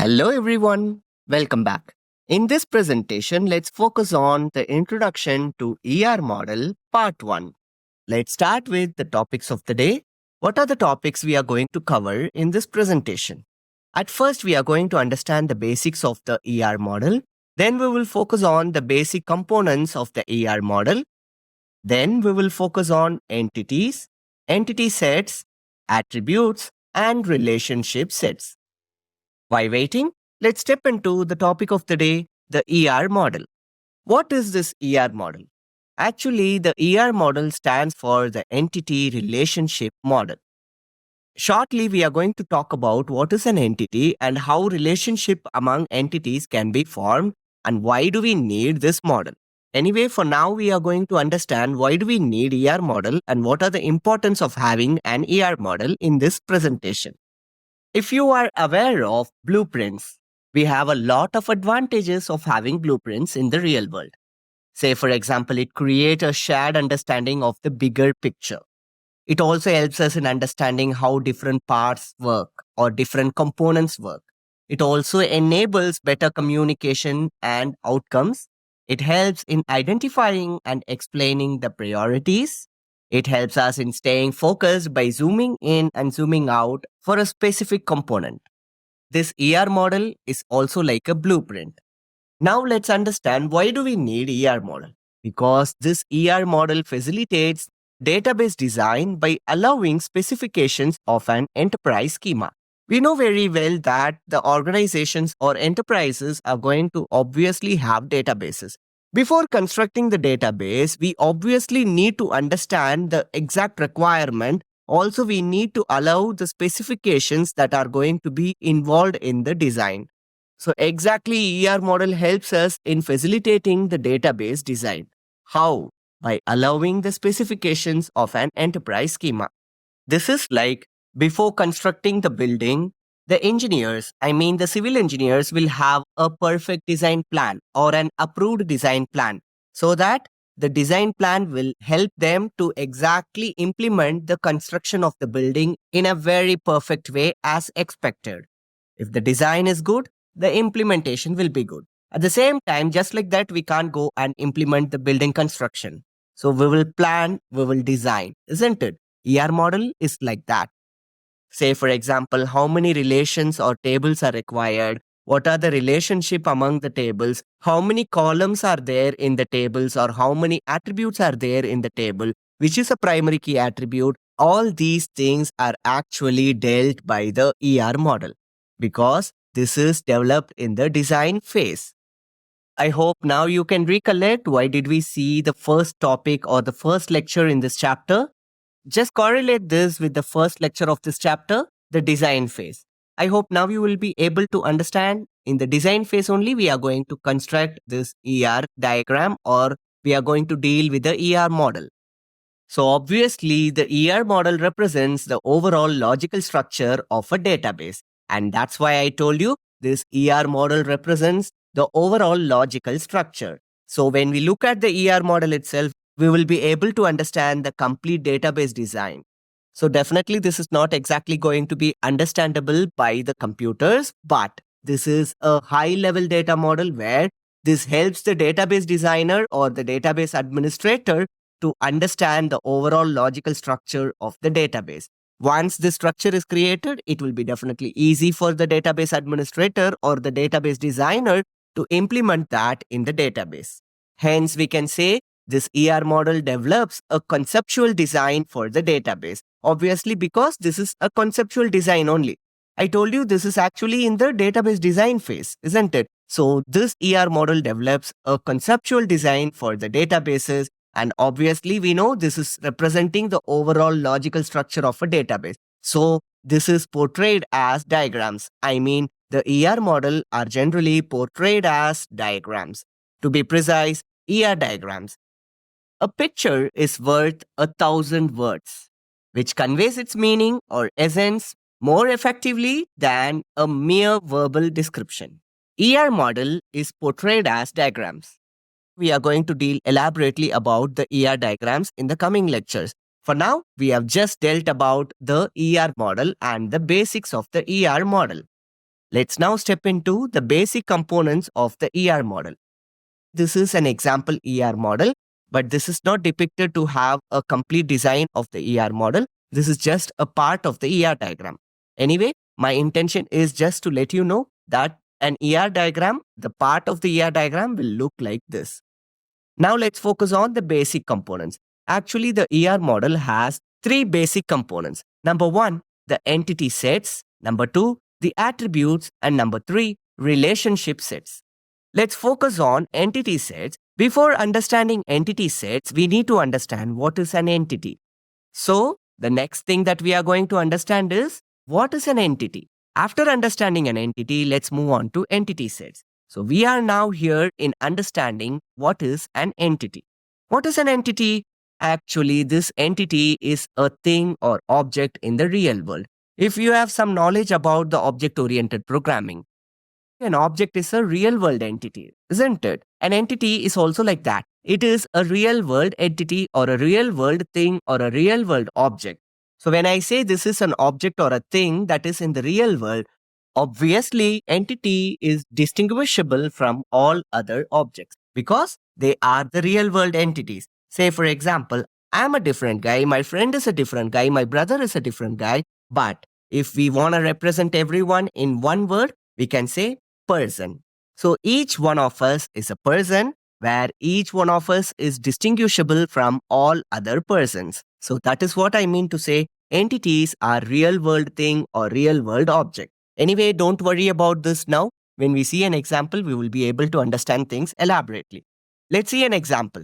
Hello everyone, welcome back. In this presentation, let's focus on the introduction to ER model part 1. Let's start with the topics of the day. What are the topics we are going to cover in this presentation? At first, we are going to understand the basics of the ER model. Then we will focus on the basic components of the ER model. Then we will focus on entities, entity sets, attributes, and relationship sets. Why waiting? Let's step into the topic of the day, the ER model. What is this ER model? Actually, the ER model stands for the Entity Relationship Model. Shortly, we are going to talk about what is an entity and how relationship among entities can be formed and why do we need this model. Anyway, for now, we are going to understand why do we need ER model and what are the importance of having an ER model in this presentation. If you are aware of blueprints, we have a lot of advantages of having blueprints in the real world. Say, for example, it creates a shared understanding of the bigger picture. It also helps us in understanding how different parts work or different components work. It also enables better communication and outcomes. It helps in identifying and explaining the priorities. It helps us in staying focused by zooming in and zooming out for a specific component. This ER model is also like a blueprint. Now let's understand why do we need ER model? Because this ER model facilitates database design by allowing specifications of an enterprise schema. We know very well that the organizations or enterprises are going to obviously have databases. Before constructing the database, we obviously need to understand the exact requirement. Also, we need to allow the specifications that are going to be involved in the design. So exactly ER model helps us in facilitating the database design. How? By allowing the specifications of an enterprise schema. This is like before constructing the building, the engineers, the civil engineers will have a perfect design plan or an approved design plan so that the design plan will help them to exactly implement the construction of the building in a very perfect way as expected. If the design is good, the implementation will be good. At the same time, just like that, we can't go and implement the building construction. So we will plan, we will design, isn't it? ER model is like that. Say, for example, how many relations or tables are required? What are the relationship among the tables? How many columns are there in the tables or how many attributes are there in the table? Which is a primary key attribute? All these things are actually dealt by the ER model because this is developed in the design phase. I hope now you can recollect why did we see the first topic or the first lecture in this chapter. Just correlate this with the first lecture of this chapter, the design phase. I hope now you will be able to understand in the design phase only we are going to construct this ER diagram or we are going to deal with the ER model. So obviously the ER model represents the overall logical structure of a database. And that's why I told you this ER model represents the overall logical structure. So when we look at the ER model itself, we will be able to understand the complete database design. So definitely this is not exactly going to be understandable by the computers, but this is a high level data model where this helps the database designer or the database administrator to understand the overall logical structure of the database. Once this structure is created, it will be definitely easy for the database administrator or the database designer to implement that in the database. Hence, we can say this ER model develops a conceptual design for the database. Obviously, because this is a conceptual design only. I told you this is actually in the database design phase, isn't it? So this ER model develops a conceptual design for the databases. And obviously, we know this is representing the overall logical structure of a database. So this is portrayed as diagrams. The ER model are generally portrayed as diagrams. To be precise, ER diagrams. A picture is worth 1,000 words, which conveys its meaning or essence more effectively than a mere verbal description. ER model is portrayed as diagrams. We are going to deal elaborately about the ER diagrams in the coming lectures. For now, we have just dealt about the ER model and the basics of the ER model. Let's now step into the basic components of the ER model. This is an example ER model, but this is not depicted to have a complete design of the ER model. This is just a part of the ER diagram. Anyway, my intention is just to let you know that an ER diagram, the part of the ER diagram will look like this. Now let's focus on the basic components. Actually, the ER model has three basic components. Number one, the entity sets. Number two, the attributes. And number three, relationship sets. Let's focus on entity sets. Before understanding entity sets, we need to understand what is an entity. So, the next thing that we are going to understand is what is an entity. After understanding an entity, let's move on to entity sets. So, we are now here in understanding what is an entity. What is an entity? Actually, this entity is a thing or object in the real world. If you have some knowledge about the object-oriented programming, an object is a real world entity, isn't it? An entity is also like that. It is a real world entity or a real world thing or a real world object. So when I say this is an object or a thing that is in the real world, obviously entity is distinguishable from all other objects because they are the real world entities. Say for example, I'm a different guy, my friend is a different guy, my brother is a different guy, but if we want to represent everyone in one word, we can say person. So each one of us is a person where each one of us is distinguishable from all other persons. So that is what I mean to say entities are real world thing or real world object. Anyway, don't worry about this now. When we see an example, we will be able to understand things elaborately. Let's see an example.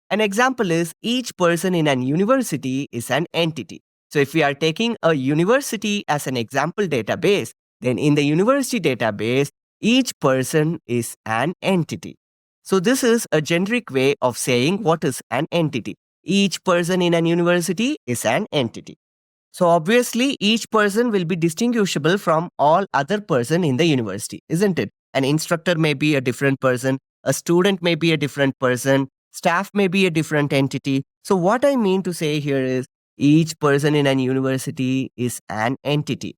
An example is each person in an university is an entity. So if we are taking a university as an example database, then in the university database, each person is an entity. So this is a generic way of saying what is an entity. Each person in an university is an entity. So obviously, each person will be distinguishable from all other person in the university, isn't it? An instructor may be a different person, a student may be a different person, staff may be a different entity. So what I mean to say here is each person in an university is an entity.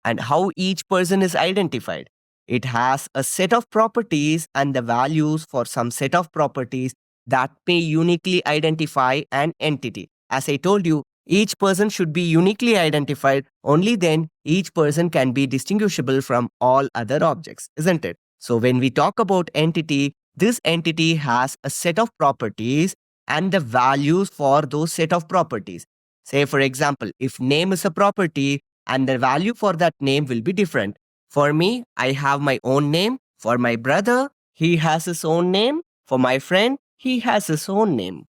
And how each person is identified. It has a set of properties and the values for some set of properties that may uniquely identify an entity. As I told you, each person should be uniquely identified. Only then each person can be distinguishable from all other objects, isn't it? So when we talk about entity, this entity has a set of properties and the values for those set of properties. Say for example, if name is a property, and the value for that name will be different. For me, I have my own name. For my brother, he has his own name. For my friend, he has his own name.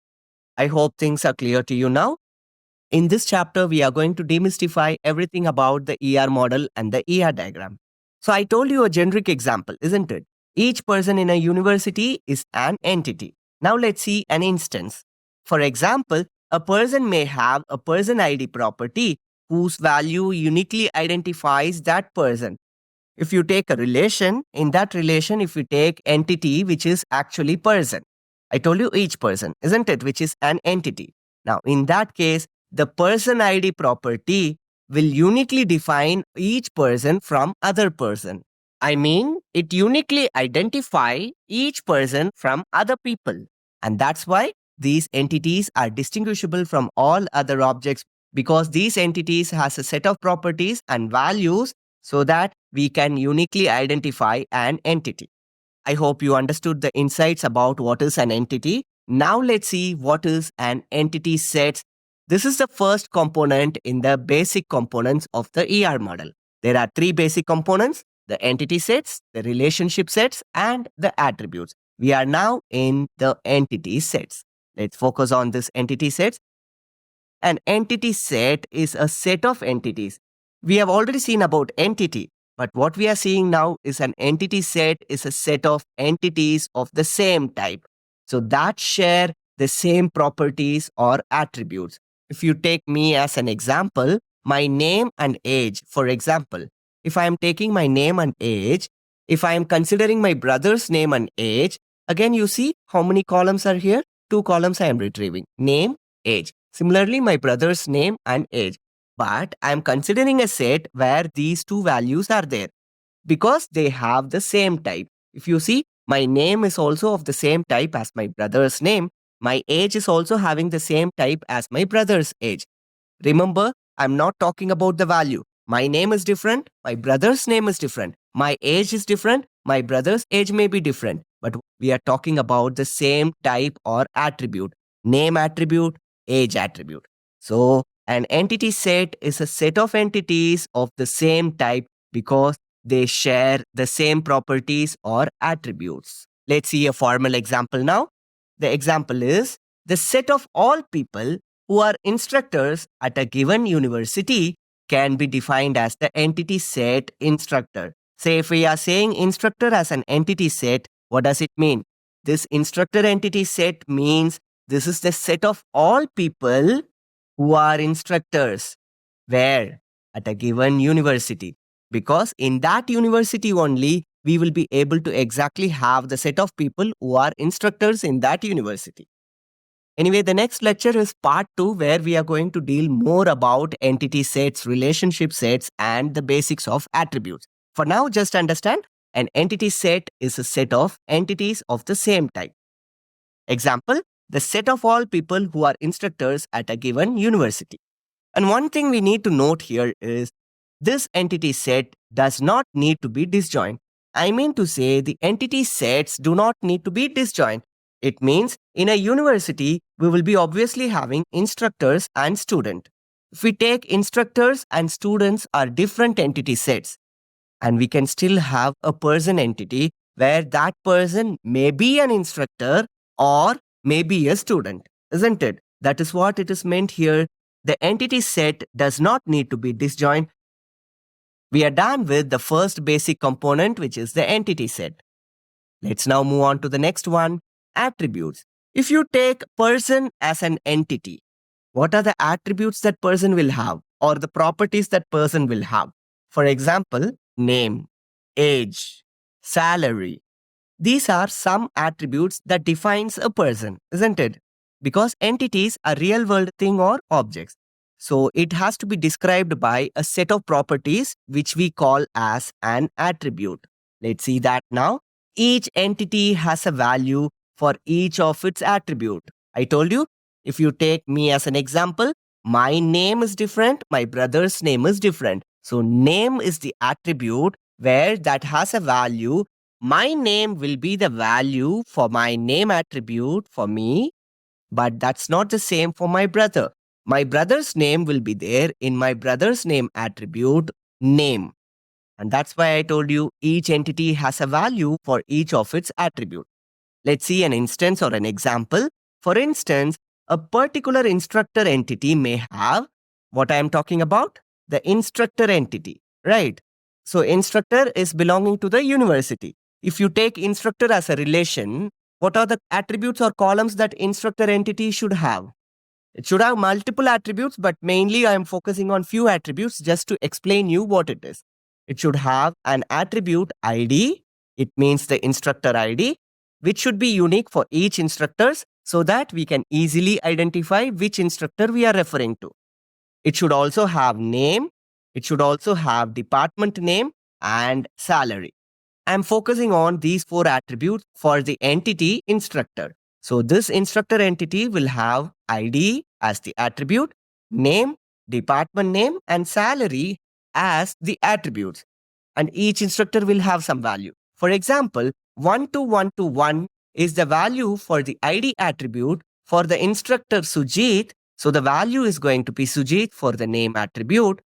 I hope things are clear to you now. In this chapter, we are going to demystify everything about the ER model and the ER diagram. So I told you a generic example, isn't it? Each person in a university is an entity. Now let's see an instance. For example, a person may have a person ID property whose value uniquely identifies that person. If you take a relation, in that relation, if you take entity, which is actually person. I told you each person, isn't it? Which is an entity. Now, in that case, the person ID property will uniquely define each person from other person. I mean, it uniquely identify each person from other people. And that's why these entities are distinguishable from all other objects because these entities has a set of properties and values so that we can uniquely identify an entity. I hope you understood the insights about what is an entity. Now let's see what is an entity set. This is the first component in the basic components of the ER model. There are three basic components: the entity sets, the relationship sets, and the attributes. We are now in the entity sets. Let's focus on this entity sets. An entity set is a set of entities. We have already seen about entity, but what we are seeing now is an entity set is a set of entities of the same type. So that share the same properties or attributes. If you take me as an example, my name and age, for example, if I am taking my name and age, if I am considering my brother's name and age, again you see how many columns are here? Two columns I am retrieving: name, age. Similarly, my brother's name and age. But I am considering a set where these two values are there. because they have the same type. If you see, my name is also of the same type as my brother's name. My age is also having the same type as my brother's age. Remember, I'm not talking about the value. My name is different, my brother's name is different, my age is different, my brother's age may be different, but we are talking about the same type or attribute, name attribute, age attribute. So, an entity set is a set of entities of the same type because they share the same properties or attributes. Let's see a formal example now. The example is the set of all people who are instructors at a given university can be defined as the entity set instructor. Say, if we are saying instructor as an entity set, what does it mean? This instructor entity set means this is the set of all people who are instructors. Where? At a given university. Because in that university only, we will be able to exactly have the set of people who are instructors in that university. Anyway, the next lecture is part 2, where we are going to deal more about entity sets, relationship sets, and the basics of attributes. For now, just understand an entity set is a set of entities of the same type. Example, the set of all people who are instructors at a given university. And one thing we need to note here is this entity set does not need to be disjoint. I mean to say, the entity sets do not need to be disjoint. It means in a university, we will be obviously having instructors and students. If we take instructors and students are different entity sets, and we can still have a person entity where that person may be an instructor or may be a student, isn't it? That is what it is meant here. The entity set does not need to be disjoint. We are done with the first basic component, which is the entity set. Let's now move on to the next one, attributes. If you take person as an entity, what are the attributes that person will have or the properties that person will have? For example, name, age, salary. These are some attributes that defines a person, isn't it? Because entities are real world thing or objects. So it has to be described by a set of properties which we call as an attribute. Let's see that now. Each entity has a value for each of its attribute. I told you, if you take me as an example, my name is different, my brother's name is different. So name is the attribute where that has a value. My name will be the value for my name attribute for me, but that's not the same for my brother. My brother's name will be there in my brother's name attribute, name. And that's why I told you each entity has a value for each of its attribute. Let's see an instance or an example. For instance, a particular instructor entity may have what I am talking about, the instructor entity, right? So instructor is belonging to the university. If you take instructor as a relation, what are the attributes or columns that instructor entity should have? It should have multiple attributes, but mainly I am focusing on few attributes just to explain you what it is. It should have an attribute ID. It means the instructor ID, which should be unique for each instructors so that we can easily identify which instructor we are referring to. It should also have name. It should also have department name and salary. I'm focusing on these 4 attributes for the entity instructor. So this instructor entity will have ID as the attribute, name, department name, and salary as the attributes. And each instructor will have some value. For example, 12121 is the value for the ID attribute for the instructor Sujit. So the value is going to be Sujit for the name attribute.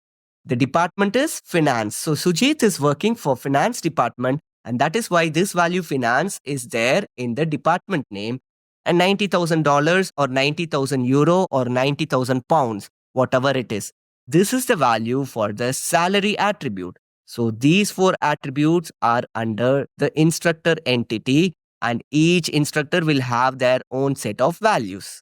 The department is finance. So Sujit is working for finance department, and that is why this value finance is there in the department name. And $90,000 or 90,000 euro or 90,000 pounds, whatever it is. This is the value for the salary attribute. So these 4 attributes are under the instructor entity, and each instructor will have their own set of values.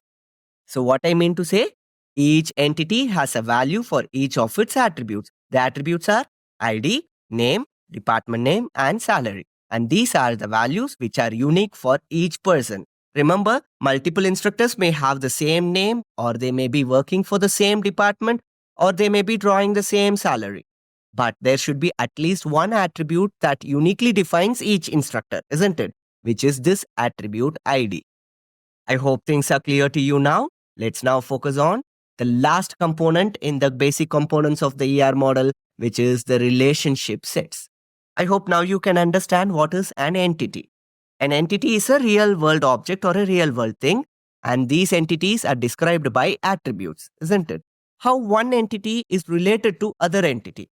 So what I mean to say, each entity has a value for each of its attributes. The attributes are ID, name, department name, and salary. And these are the values which are unique for each person. Remember, multiple instructors may have the same name, or they may be working for the same department, or they may be drawing the same salary. But there should be at least one attribute that uniquely defines each instructor, isn't it? Which is this attribute ID. I hope things are clear to you now. Let's now focus on the last component in the basic components of the ER model, which is the relationship sets. I hope now you can understand what is an entity. An entity is a real world object or a real world thing, and these entities are described by attributes, isn't it? How one entity is related to other entity.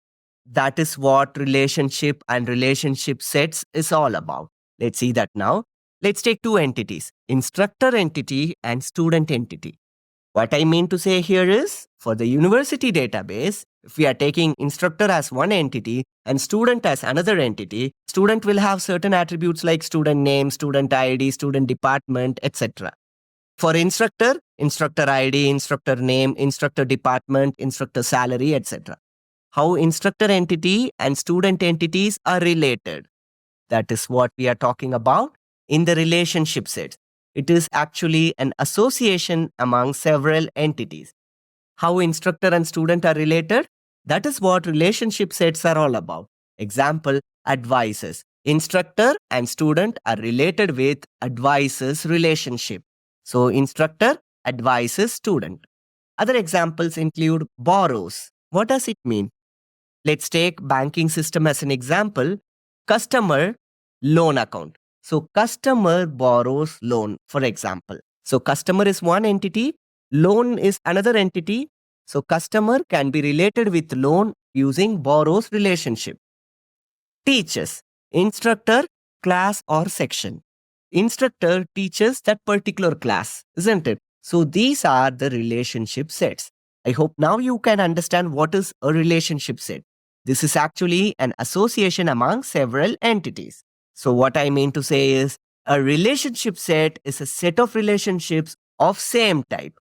That is what relationship and relationship sets is all about. Let's see that now. Let's take two entities, instructor entity and student entity. What I mean to say here is, for the university database, if we are taking instructor as one entity and student as another entity, student will have certain attributes like student name, student ID, student department, etc. For instructor, instructor ID, instructor name, instructor department, instructor salary, etc. How instructor entity and student entities are related. That is what we are talking about in the relationship set. It is actually an association among several entities. How instructor and student are related? That is what relationship sets are all about. Example, advisors. Instructor and student are related with advisors relationship. So instructor advises student. Other examples include borrows. What does it mean? Let's take banking system as an example. Customer loan account. So customer borrows loan, for example. So customer is one entity, loan is another entity. So customer can be related with loan using borrows relationship. Teachers, instructor, class or section. Instructor teaches that particular class, isn't it? So these are the relationship sets. I hope now you can understand what is a relationship set. This is actually an association among several entities. So what I mean to say is, a relationship set is a set of relationships of same type.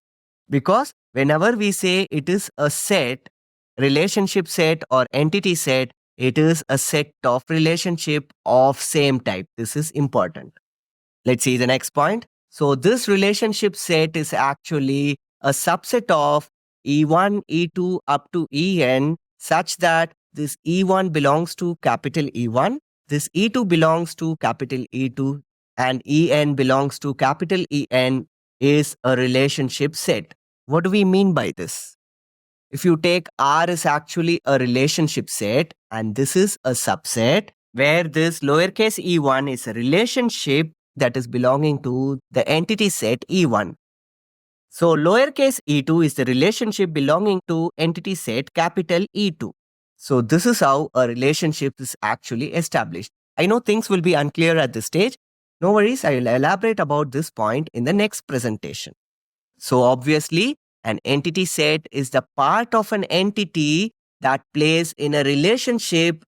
Because whenever we say it is a set, relationship set or entity set, it is a set of relationship of same type. This is important. Let's see the next point. So this relationship set is actually a subset of E1, E2 up to En, such that this E1 belongs to capital E1, this E2 belongs to capital E2, and En belongs to capital En is a relationship set. What do we mean by this? If you take R is actually a relationship set and this is a subset where this lowercase e1 is a relationship that is belonging to the entity set E1. So lowercase e2 is the relationship belonging to entity set capital E2. So this is how a relationship is actually established. I know things will be unclear at this stage. No worries, I will elaborate about this point in the next presentation. So obviously, an entity set is the part of an entity that plays in a relationship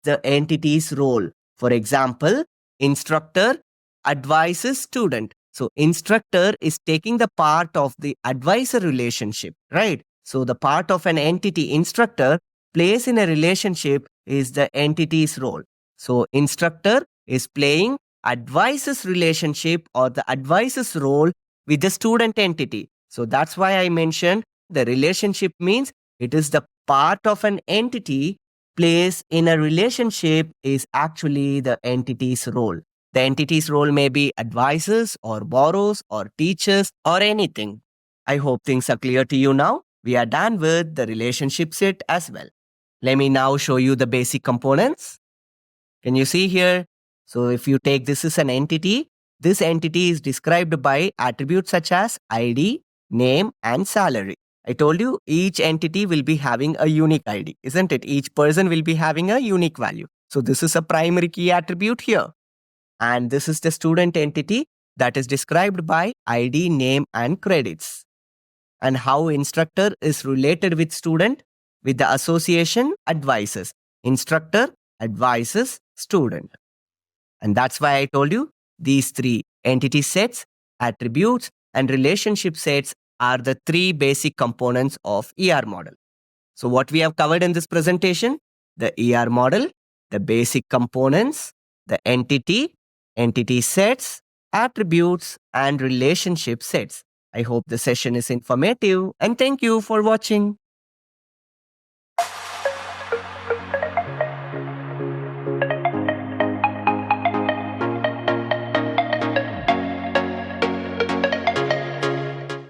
the entity's role. For example, instructor advises student. So instructor is taking the part of the advisor relationship, right? So the part of an entity instructor plays in a relationship is the entity's role. So instructor is playing advisor's relationship or the advisor's role with the student entity. So that's why I mentioned the relationship means it is the part of an entity plays in a relationship is actually the entity's role. The entity's role may be advisors or borrows or teachers or anything. I hope things are clear to you now. We are done with the relationship set as well. Let me now show you the basic components. Can you see here? So if you take this as an entity, this entity is described by attributes such as ID, name, and salary. I told you each entity will be having a unique ID, isn't it? Each person will be having a unique value. So this is a primary key attribute here. And this is the student entity that is described by ID, name, and credits. And how instructor is related with student with the association advises. Instructor advises student. And that's why I told you these three entity sets, attributes, and relationship sets are the three basic components of ER model. So what we have covered in this presentation, the ER model, the basic components, the entity sets, attributes, and relationship sets. I hope the session is informative and thank you for watching.